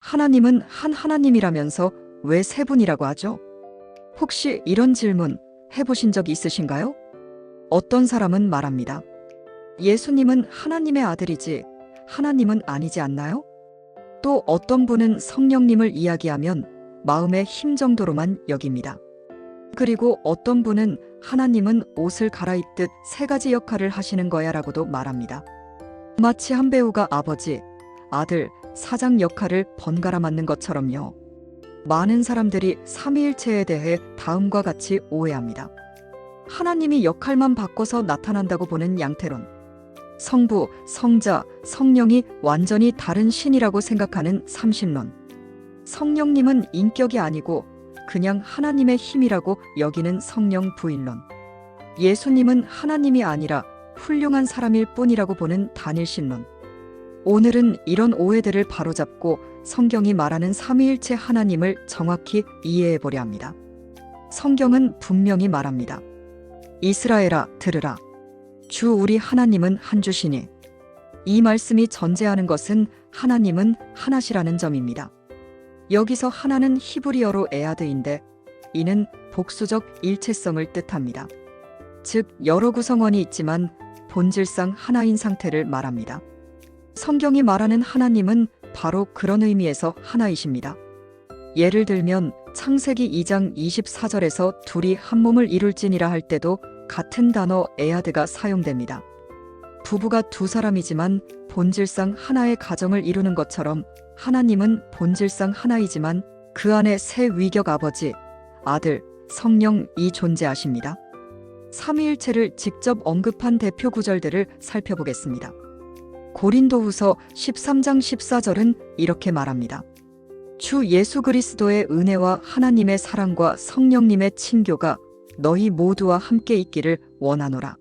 하나님은 한 하나님이라면서 왜 세 분이라고 하죠? 혹시 이런 질문 해보신 적 있으신가요? 어떤 사람은 말합니다. 예수님은 하나님의 아들이지 하나님은 아니지 않나요? 또 어떤 분은 성령님을 이야기하면 마음의 힘 정도로만 여깁니다. 그리고 어떤 분은 하나님은 옷을 갈아입듯 세 가지 역할을 하시는 거야 라고도 말합니다. 마치 한 배우가 아버지, 아들, 사장 역할을 번갈아 맡는 것처럼요. 많은 사람들이 삼위일체에 대해 다음과 같이 오해합니다. 하나님이 역할만 바꿔서 나타난다고 보는 양태론. 성부, 성자, 성령이 완전히 다른 신이라고 생각하는 삼신론. 성령님은 인격이 아니고 그냥 하나님의 힘이라고 여기는 성령 부인론. 예수님은 하나님이 아니라 훌륭한 사람일 뿐이라고 보는 단일신론. 오늘은 이런 오해들을 바로잡고 성경이 말하는 삼위일체 하나님을 정확히 이해해 보려 합니다. 성경은 분명히 말합니다. 이스라엘아 들으라. 주 우리 하나님은 한 주시니. 이 말씀이 전제하는 것은 하나님은 하나시라는 점입니다. 여기서 하나는 히브리어로 에아드인데 이는 복수적 일체성을 뜻합니다. 즉 여러 구성원이 있지만 본질상 하나인 상태를 말합니다. 성경이 말하는 하나님은 바로 그런 의미에서 하나이십니다. 예를 들면 창세기 2장 24절에서 둘이 한 몸을 이룰지니라 할 때도 같은 단어 에아드가 사용됩니다. 부부가 두 사람이지만 본질상 하나의 가정을 이루는 것처럼 하나님은 본질상 하나이지만 그 안에 세 위격 아버지, 아들, 성령이 존재하십니다. 삼위일체를 직접 언급한 대표 구절들을 살펴보겠습니다. 고린도후서 13장 14절은 이렇게 말합니다. 주 예수 그리스도의 은혜와 하나님의 사랑과 성령님의 친교가 너희 모두와 함께 있기를 원하노라.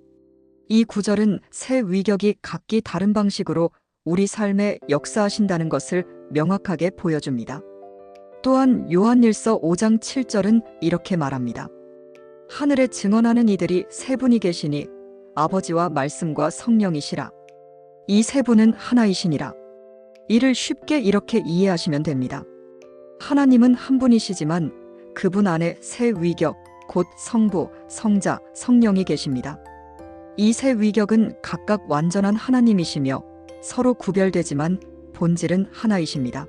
이 구절은 세 위격이 각기 다른 방식으로 우리 삶에 역사하신다는 것을 명확하게 보여줍니다. 또한 요한일서 5장 7절은 이렇게 말합니다. 하늘에 증언하는 이들이 세 분이 계시니 아버지와 말씀과 성령이시라. 이 세 분은 하나이시니라. 이를 쉽게 이렇게 이해하시면 됩니다. 하나님은 한 분이시지만 그분 안에 세 위격, 곧 성부, 성자, 성령이 계십니다. 이 세 위격은 각각 완전한 하나님이시며 서로 구별되지만 본질은 하나이십니다.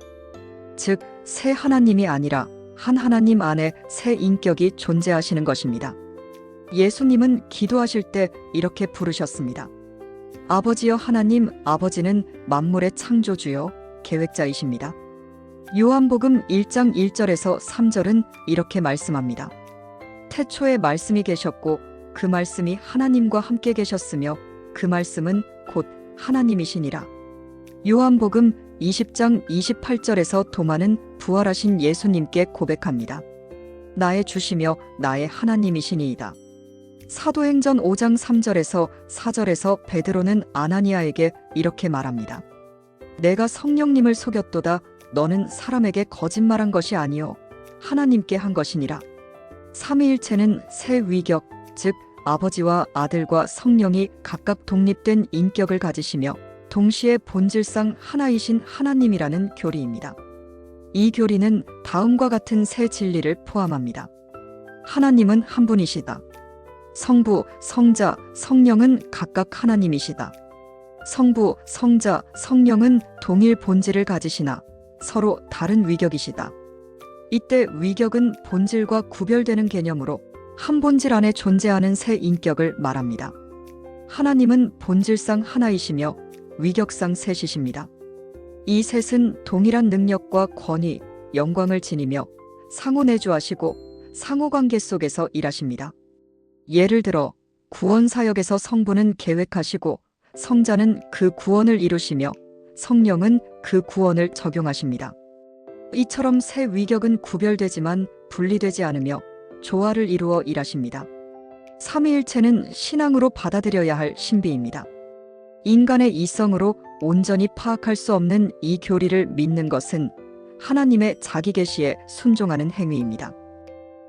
즉, 세 하나님이 아니라 한 하나님 안에 세 인격이 존재하시는 것입니다. 예수님은 기도하실 때 이렇게 부르셨습니다. 아버지여 하나님, 아버지는 만물의 창조주요, 계획자이십니다. 요한복음 1장 1절에서 3절은 이렇게 말씀합니다. 태초에 말씀이 계셨고 그 말씀이 하나님과 함께 계셨으며 그 말씀은 곧 하나님이시니라. 요한복음 20장 28절에서 도마는 부활하신 예수님께 고백합니다. 나의 주시며 나의 하나님이시니이다. 사도행전 5장 3절에서 4절에서 베드로는 아나니아에게 이렇게 말합니다. 내가 성령님을 속였도다. 너는 사람에게 거짓말한 것이 아니요 하나님께 한 것이니라. 삼위일체는 세 위격, 즉 아버지와 아들과 성령이 각각 독립된 인격을 가지시며 동시에 본질상 하나이신 하나님이라는 교리입니다. 이 교리는 다음과 같은 세 진리를 포함합니다. 하나님은 한 분이시다. 성부, 성자, 성령은 각각 하나님이시다. 성부, 성자, 성령은 동일 본질을 가지시나 서로 다른 위격이시다. 이때 위격은 본질과 구별되는 개념으로 한 본질 안에 존재하는 세 인격을 말합니다. 하나님은 본질상 하나이시며 위격상 셋이십니다. 이 셋은 동일한 능력과 권위, 영광을 지니며 상호 내주하시고 상호관계 속에서 일하십니다. 예를 들어 구원 사역에서 성부는 계획하시고 성자는 그 구원을 이루시며 성령은 그 구원을 적용하십니다. 이처럼 세 위격은 구별되지만 분리되지 않으며 조화를 이루어 일하십니다. 삼위일체는 신앙으로 받아들여야 할 신비입니다. 인간의 이성으로 온전히 파악할 수 없는 이 교리를 믿는 것은 하나님의 자기 계시에 순종하는 행위입니다.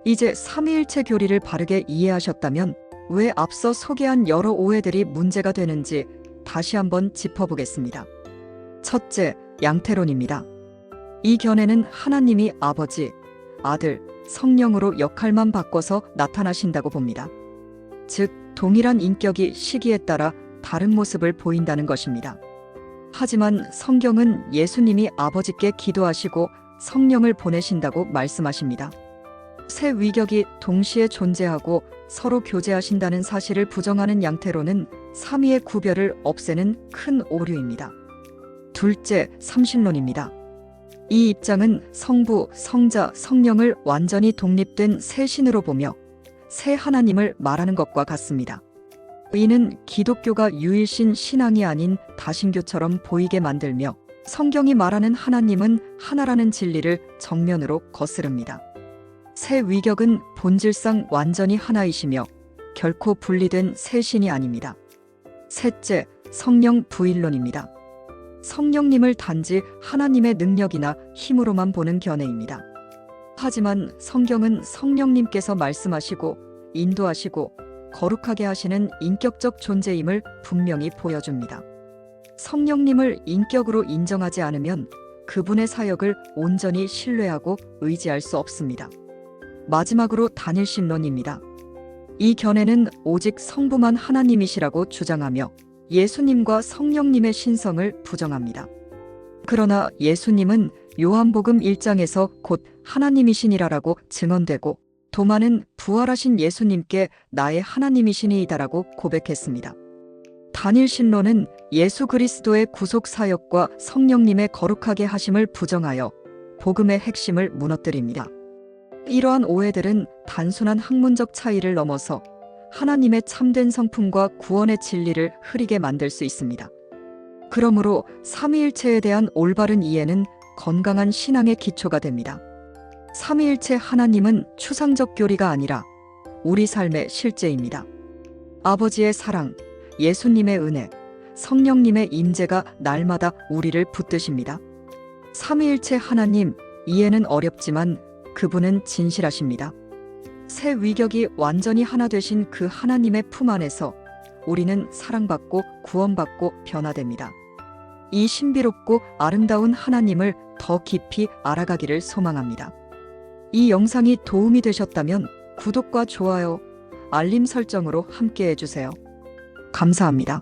이제 삼위일체 교리를 바르게 이해하셨다면 왜 앞서 소개한 여러 오해들이 문제가 되는지 다시 한번 짚어보겠습니다. 첫째, 양태론입니다. 이 견해는 하나님이 아버지, 아들, 성령으로 역할만 바꿔서 나타나신다고 봅니다. 즉, 동일한 인격이 시기에 따라 다른 모습을 보인다는 것입니다. 하지만 성경은 예수님이 아버지께 기도하시고 성령을 보내신다고 말씀하십니다. 세 위격이 동시에 존재하고 서로 교제하신다는 사실을 부정하는 양태로는 삼위의 구별을 없애는 큰 오류입니다. 둘째, 삼신론입니다. 이 입장은 성부, 성자, 성령을 완전히 독립된 세 신으로 보며 세 하나님을 말하는 것과 같습니다. 이는 기독교가 유일신 신앙이 아닌 다신교처럼 보이게 만들며 성경이 말하는 하나님은 하나라는 진리를 정면으로 거스릅니다. 세 위격은 본질상 완전히 하나이시며 결코 분리된 세 신이 아닙니다. 셋째, 성령 부인론입니다. 성령님을 단지 하나님의 능력이나 힘으로만 보는 견해입니다. 하지만 성경은 성령님께서 말씀하시고 인도하시고 거룩하게 하시는 인격적 존재임을 분명히 보여줍니다. 성령님을 인격으로 인정하지 않으면 그분의 사역을 온전히 신뢰하고 의지할 수 없습니다. 마지막으로 단일신론입니다. 이 견해는 오직 성부만 하나님이시라고 주장하며 예수님과 성령님의 신성을 부정합니다. 그러나 예수님은 요한복음 1장에서 곧 하나님이시니라라고 증언되고 도마는 부활하신 예수님께 나의 하나님이시니이다라고 고백했습니다. 단일신론은 예수 그리스도의 구속 사역과 성령님의 거룩하게 하심을 부정하여 복음의 핵심을 무너뜨립니다. 이러한 오해들은 단순한 학문적 차이를 넘어서 하나님의 참된 성품과 구원의 진리를 흐리게 만들 수 있습니다. 그러므로 삼위일체에 대한 올바른 이해는 건강한 신앙의 기초가 됩니다. 삼위일체 하나님은 추상적 교리가 아니라 우리 삶의 실제입니다. 아버지의 사랑, 예수님의 은혜, 성령님의 임재가 날마다 우리를 붙드십니다. 삼위일체 하나님, 이해는 어렵지만 그분은 진실하십니다. 세 위격이 완전히 하나 되신 그 하나님의 품 안에서 우리는 사랑받고 구원받고 변화됩니다. 이 신비롭고 아름다운 하나님을 더 깊이 알아가기를 소망합니다. 이 영상이 도움이 되셨다면 구독과 좋아요, 알림 설정으로 함께 해주세요. 감사합니다.